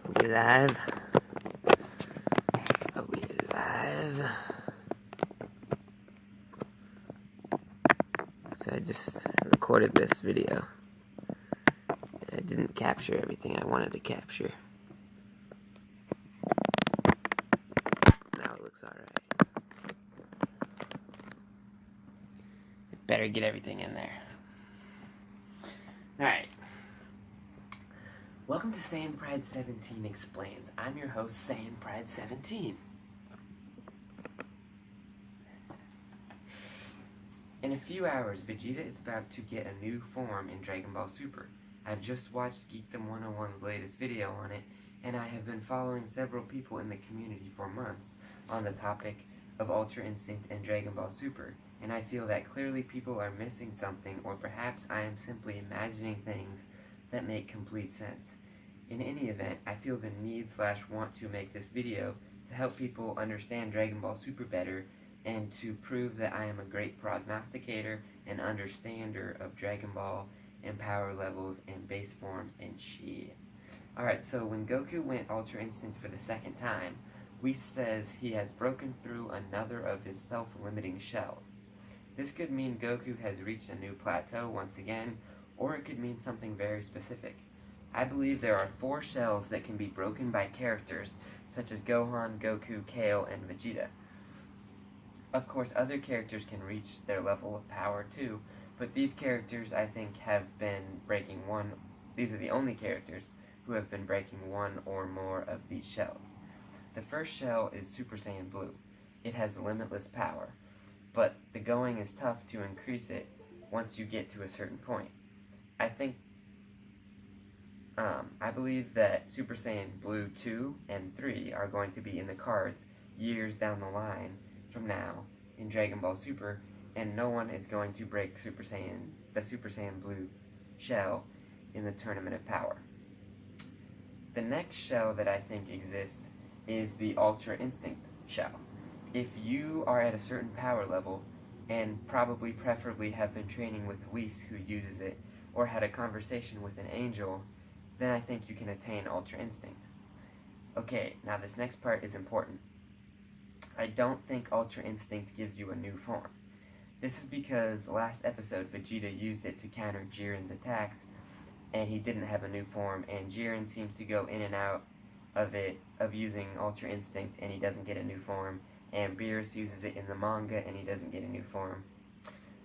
Are we live? Are we live? So I just recorded this video. I didn't capture everything I wanted to capture. Now it looks alright. Better get everything in there. Alright. Welcome to SaiyanPride 17 Explains. I'm your host, SaiyanPride 17. In a few hours, Vegeta is about to get a new form in Dragon Ball Super. I've just watched Geekdom 101's latest video on it, and I have been following several people in the community for months on the topic of Ultra Instinct and Dragon Ball Super, and I feel that clearly people are missing something, or perhaps I am simply imagining things that make complete sense. In any event, I feel the need/want to make this video to help people understand Dragon Ball Super better and to prove that I am a great prognosticator and understander of Dragon Ball and power levels and base forms and shit. Alright, so when Goku went Ultra Instinct for the second time, Whis says he has broken through another of his self-limiting shells. This could mean Goku has reached a new plateau once again, or it could mean something very specific. I believe there are 4 shells that can be broken by characters such as Gohan, Goku, Kale, and Vegeta. Of course, other characters can reach their level of power too, but these characters I think have been breaking these are the only characters who have been breaking one or more of these shells. The first shell is Super Saiyan Blue. It has limitless power, but the going is tough to increase it once you get to a certain point. I believe that Super Saiyan Blue 2 and 3 are going to be in the cards years down the line from now in Dragon Ball Super, and no one is going to break the Super Saiyan Blue shell in the Tournament of Power. The next shell that I think exists is the Ultra Instinct shell. If you are at a certain power level, and preferably have been training with Whis who uses it, or had a conversation with an angel, then I think you can attain Ultra Instinct. Okay, now this next part is important. I don't think Ultra Instinct gives you a new form. This is because last episode Vegeta used it to counter Jiren's attacks, and he didn't have a new form, and Jiren seems to go in and out of using Ultra Instinct, and he doesn't get a new form, and Beerus uses it in the manga, and he doesn't get a new form.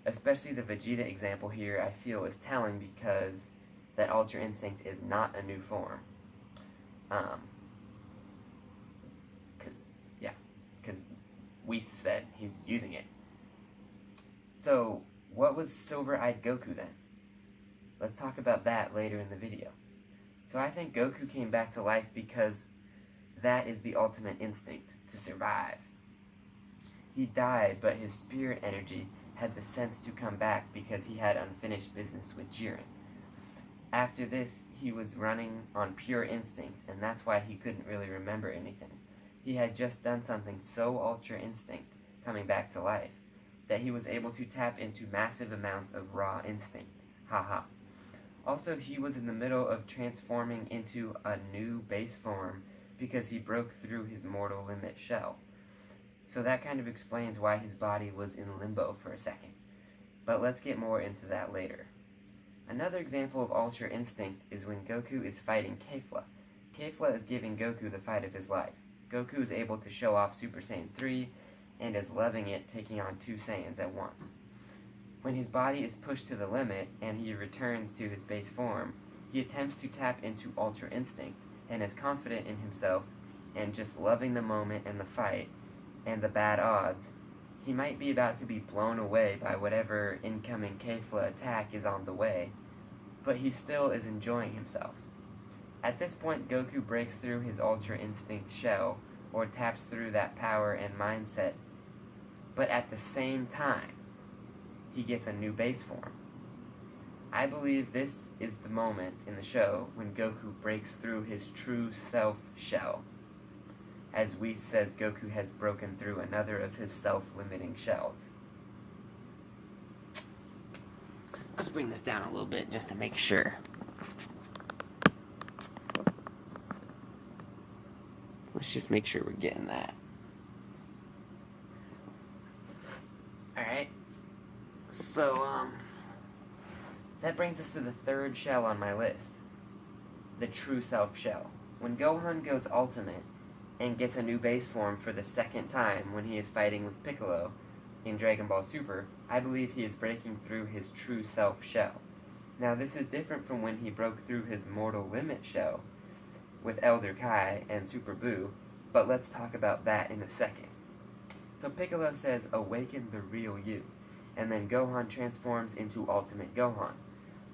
Especially the Vegeta example here, I feel, is telling because that Ultra Instinct is not a new form. Because Whis said he's using it. So, what was Silver-Eyed Goku then? Let's talk about that later in the video. So I think Goku came back to life because that is the ultimate instinct, to survive. He died, but his spirit energy had the sense to come back because he had unfinished business with Jiren. After this, he was running on pure instinct, and that's why he couldn't really remember anything. He had just done something so Ultra Instinct, coming back to life, that he was able to tap into massive amounts of raw instinct. Haha. Also, he was in the middle of transforming into a new base form because he broke through his mortal limit shell. So that kind of explains why his body was in limbo for a second. But let's get more into that later. Another example of Ultra Instinct is when Goku is fighting Kefla. Kefla is giving Goku the fight of his life. Goku is able to show off Super Saiyan 3 and is loving it, taking on 2 Saiyans at once. When his body is pushed to the limit and he returns to his base form, he attempts to tap into Ultra Instinct and is confident in himself and just loving the moment and the fight and the bad odds. He might be about to be blown away by whatever incoming Kefla attack is on the way, but he still is enjoying himself. At this point, Goku breaks through his Ultra Instinct shell, or taps through that power and mindset, but at the same time, he gets a new base form. I believe this is the moment in the show when Goku breaks through his true self shell. As Whis says, Goku has broken through another of his self-limiting shells. Let's bring this down a little bit just to make sure. Let's just make sure we're getting that. Alright. So, that brings us to the third shell on my list. The True Self shell. When Gohan goes Ultimate and gets a new base form for the second time when he is fighting with Piccolo in Dragon Ball Super, I believe he is breaking through his True Self shell. Now, this is different from when he broke through his Mortal Limit shell with Elder Kai and Super Buu, but let's talk about that in a second. So Piccolo says, "Awaken the real you," and then Gohan transforms into Ultimate Gohan.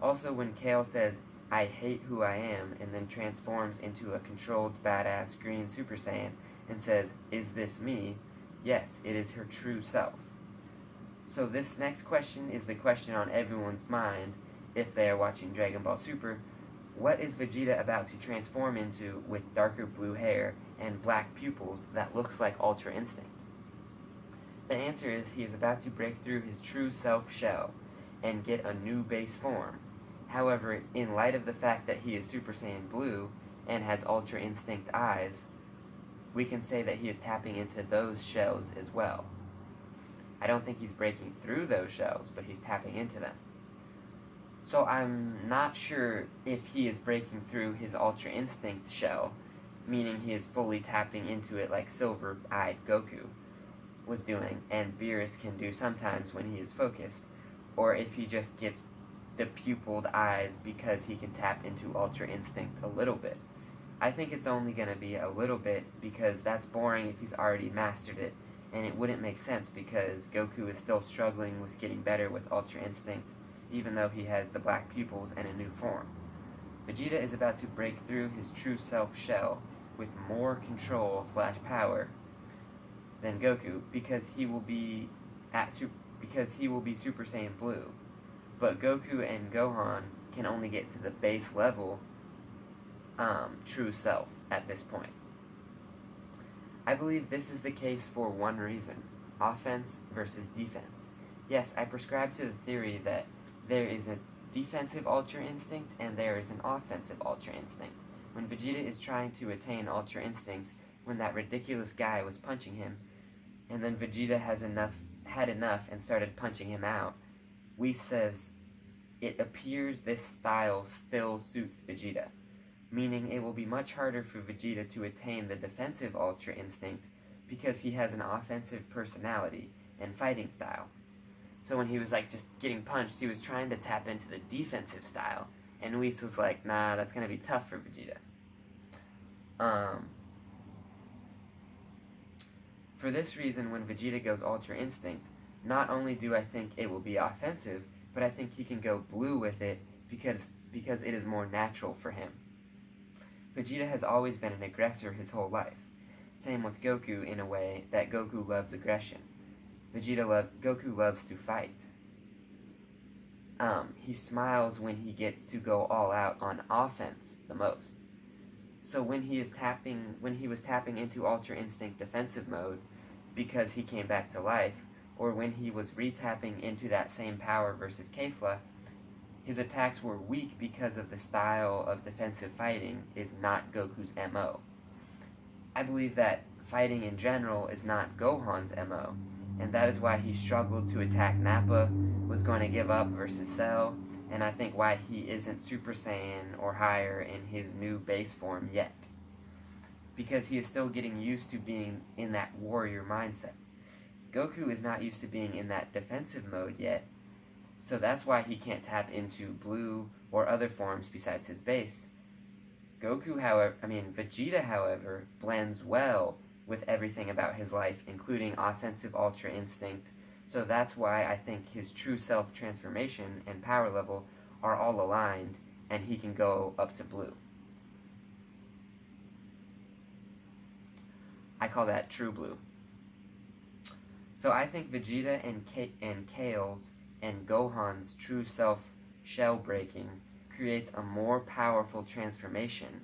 Also, when Kale says, "I hate who I am," and then transforms into a controlled badass green Super Saiyan and says, "Is this me?" Yes, it is her true self. So this next question is the question on everyone's mind if they are watching Dragon Ball Super. What is Vegeta about to transform into with darker blue hair and black pupils that looks like Ultra Instinct? The answer is he is about to break through his true self shell and get a new base form. However, in light of the fact that he is Super Saiyan Blue and has Ultra Instinct eyes, we can say that he is tapping into those shells as well. I don't think he's breaking through those shells, but he's tapping into them. So I'm not sure if he is breaking through his Ultra Instinct shell, meaning he is fully tapping into it like Silver-Eyed Goku was doing, and Beerus can do sometimes when he is focused, or if he just gets the pupilled eyes because he can tap into Ultra Instinct a little bit. I think it's only going to be a little bit because that's boring if he's already mastered it, and it wouldn't make sense because Goku is still struggling with getting better with Ultra Instinct, even though he has the black pupils and a new form. Vegeta is about to break through his true self shell with more control/power than Goku because he will be Super Saiyan Blue. But Goku and Gohan can only get to the base level true self at this point. I believe this is the case for one reason: offense versus defense. Yes, I prescribe to the theory that there is a defensive Ultra Instinct and there is an offensive Ultra Instinct. When Vegeta is trying to attain Ultra Instinct, when that ridiculous guy was punching him, and then Vegeta had enough and started punching him out, Whis says, "It appears this style still suits Vegeta," meaning it will be much harder for Vegeta to attain the defensive Ultra Instinct because he has an offensive personality and fighting style. So when he was just getting punched, he was trying to tap into the defensive style, and Whis was like, "Nah, that's gonna be tough for Vegeta." For this reason, when Vegeta goes Ultra Instinct, not only do I think it will be offensive, but I think he can go blue with it because it is more natural for him. Vegeta has always been an aggressor his whole life. Same with Goku in a way that Goku loves aggression. Goku loves to fight. He smiles when he gets to go all out on offense the most. So when he was tapping into Ultra Instinct defensive mode because he came back to life, or when he was re-tapping into that same power versus Kefla, his attacks were weak because of the style of defensive fighting is not Goku's MO. I believe that fighting in general is not Gohan's MO, and that is why he struggled to attack Nappa, was going to give up versus Cell, and I think why he isn't Super Saiyan or higher in his new base form yet. Because he is still getting used to being in that warrior mindset. Goku is not used to being in that defensive mode yet, so that's why he can't tap into blue or other forms besides his base. Vegeta, however, blends well with everything about his life, including offensive Ultra Instinct, so that's why I think his true self transformation and power level are all aligned, and he can go up to blue. I call that true blue. So I think Vegeta and Kale's and Gohan's true self shell breaking creates a more powerful transformation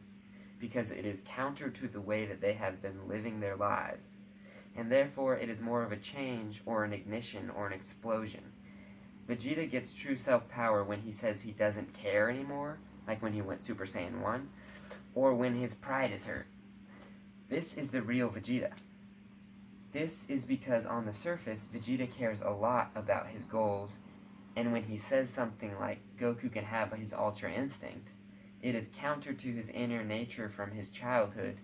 because it is counter to the way that they have been living their lives, and therefore it is more of a change or an ignition or an explosion. Vegeta gets true self power when he says he doesn't care anymore, like when he went Super Saiyan 1, or when his pride is hurt. This is the real Vegeta. This is because on the surface, Vegeta cares a lot about his goals, and when he says something like Goku can have his Ultra Instinct, it is counter to his inner nature from his childhood,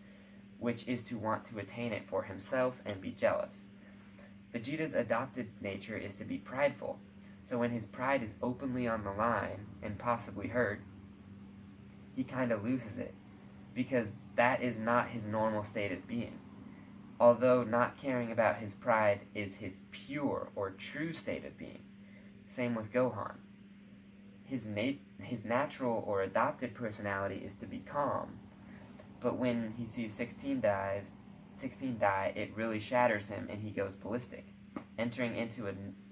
which is to want to attain it for himself and be jealous. Vegeta's adopted nature is to be prideful, so when his pride is openly on the line and possibly hurt, he kind of loses it, because that is not his normal state of being. Although not caring about his pride is his pure or true state of being. Same with Gohan. His natural or adopted personality is to be calm, but when he sees 16 die, it really shatters him and he goes ballistic, entering into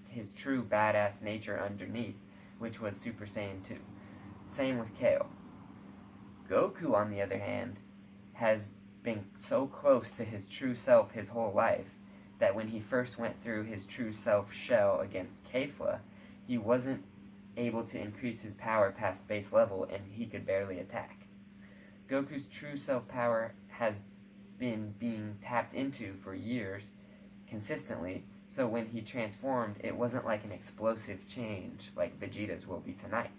his true badass nature underneath, which was Super Saiyan 2. Same with Kale. Goku, on the other hand, has been so close to his true self his whole life that when he first went through his true self shell against Kefla, he wasn't able to increase his power past base level and he could barely attack. Goku's true self power has been being tapped into for years consistently, so when he transformed, it wasn't like an explosive change like Vegeta's will be tonight.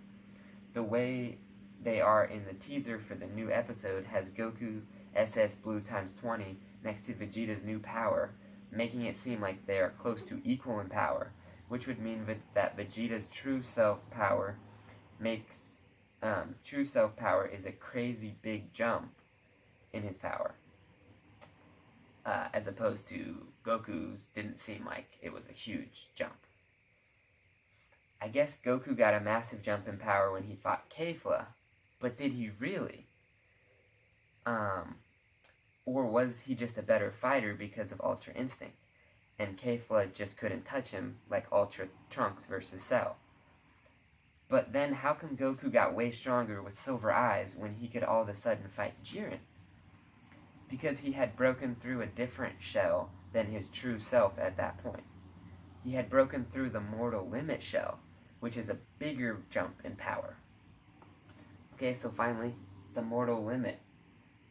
The way they are in the teaser for the new episode has Goku SS Blue times 20 next to Vegeta's new power, making it seem like they are close to equal in power, which would mean that Vegeta's true self power is a crazy big jump in his power, as opposed to Goku's didn't seem like it was a huge jump. I guess Goku got a massive jump in power when he fought Kefla, but did he really? Or was he just a better fighter because of Ultra Instinct, and Kefla just couldn't touch him like Ultra Trunks versus Cell? But then how come Goku got way stronger with Silver Eyes when he could all of a sudden fight Jiren? Because he had broken through a different shell than his true self at that point. He had broken through the Mortal Limit shell, which is a bigger jump in power. Okay, so finally, the Mortal Limit.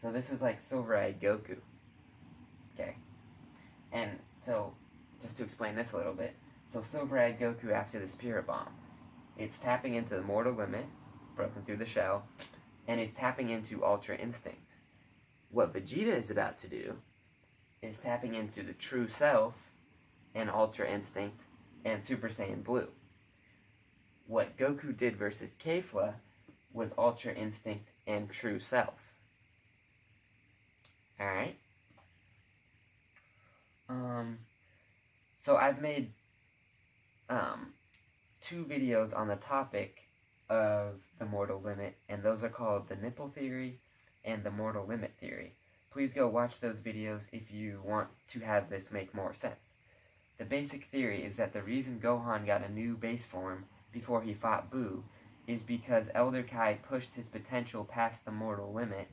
So this is like Silver-Eyed Goku. Okay. And so, just to explain this a little bit. So Silver-Eyed Goku after the Spirit Bomb. It's tapping into the Mortal Limit, broken through the shell, and it's tapping into Ultra Instinct. What Vegeta is about to do is tapping into the True Self and Ultra Instinct and Super Saiyan Blue. What Goku did versus Kefla was Ultra Instinct and True Self. Alright? So I've made 2 videos on the topic of the Mortal Limit, and those are called the Nipple Theory and the Mortal Limit Theory. Please go watch those videos if you want to have this make more sense. The basic theory is that the reason Gohan got a new base form before he fought Buu is because Elder Kai pushed his potential past the mortal limit,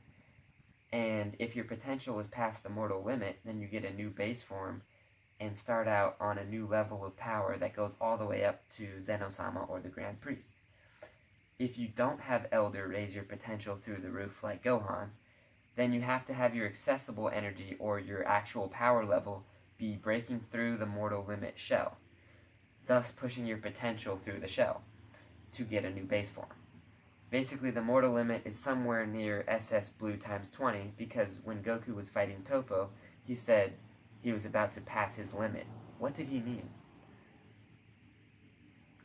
and if your potential is past the mortal limit, then you get a new base form and start out on a new level of power that goes all the way up to Zeno-sama or the Grand Priest. If you don't have Elder raise your potential through the roof like Gohan, then you have to have your accessible energy or your actual power level be breaking through the mortal limit shell, thus pushing your potential through the shell to get a new base form. Basically, the mortal limit is somewhere near SS Blue times 20 because when Goku was fighting Toppo, he said he was about to pass his limit. What did he mean?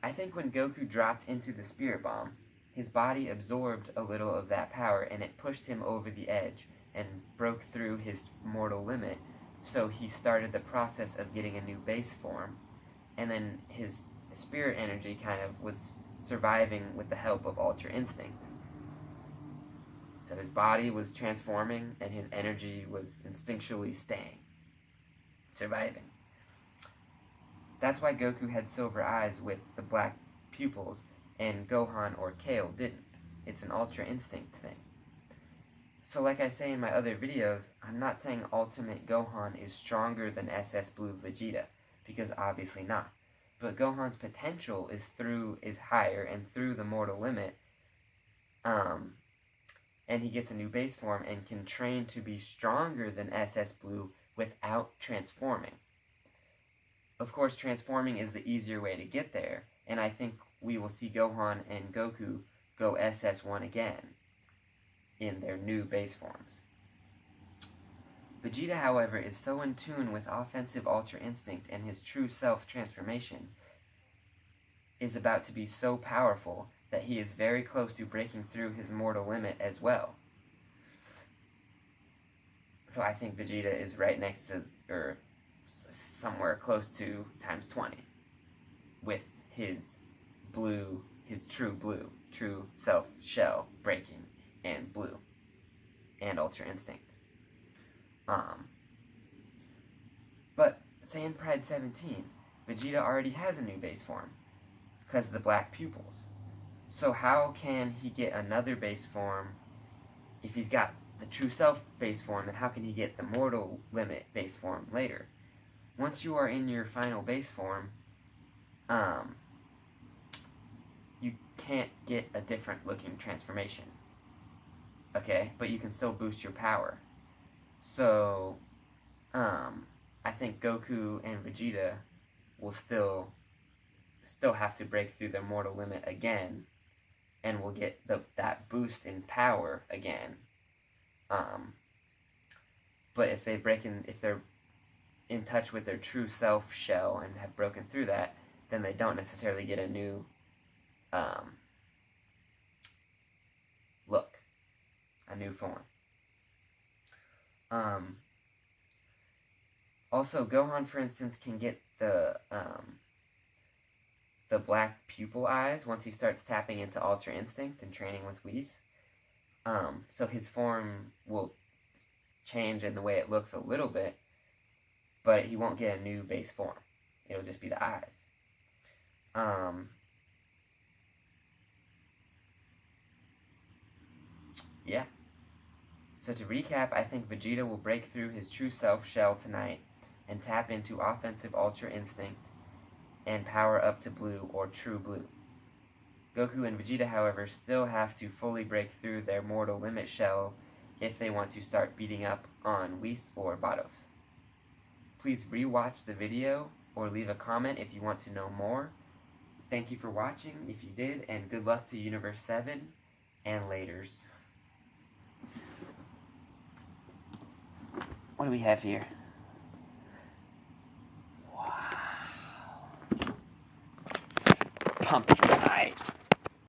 I think when Goku dropped into the Spirit Bomb, his body absorbed a little of that power and it pushed him over the edge and broke through his mortal limit, so he started the process of getting a new base form, and then his spirit energy kind of was surviving with the help of Ultra Instinct. So his body was transforming and his energy was instinctually staying, surviving. That's why Goku had silver eyes with the black pupils and Gohan or Kale didn't. It's an Ultra Instinct thing. So like I say in my other videos, I'm not saying Ultimate Gohan is stronger than SS Blue Vegeta, because obviously not. But Gohan's potential is higher, and through the mortal limit, and he gets a new base form and can train to be stronger than SS Blue without transforming. Of course, transforming is the easier way to get there, and I think we will see Gohan and Goku go SS1 again in their new base forms. Vegeta, however, is so in tune with offensive Ultra Instinct, and his true self transformation is about to be so powerful that he is very close to breaking through his mortal limit as well. So I think Vegeta is right next to, or somewhere close to, times 20 with his true self shell breaking, and blue, and Ultra Instinct. But SaiyanPride 17, Vegeta already has a new base form because of the black pupils. So how can he get another base form if he's got the true self base form? Then how can he get the mortal limit base form later? Once you are in your final base form, you can't get a different looking transformation. Okay, but you can still boost your power. So, I think Goku and Vegeta will still have to break through their mortal limit again, and will get that boost in power again. But if they're in touch with their true self shell and have broken through that, then they don't necessarily get a new look, a new form. Also, Gohan, for instance, can get the black pupil eyes once he starts tapping into Ultra Instinct and training with Whis. So his form will change in the way it looks a little bit, but he won't get a new base form. It'll just be the eyes. Yeah. So to recap, I think Vegeta will break through his true self shell tonight and tap into offensive Ultra Instinct and power up to blue or true blue. Goku and Vegeta, however, still have to fully break through their mortal limit shell if they want to start beating up on Whis or Vados. Please rewatch the video or leave a comment if you want to know more. Thank you for watching if you did, and good luck to Universe 7, and laters. What do we have here? Wow. Pumped for tonight.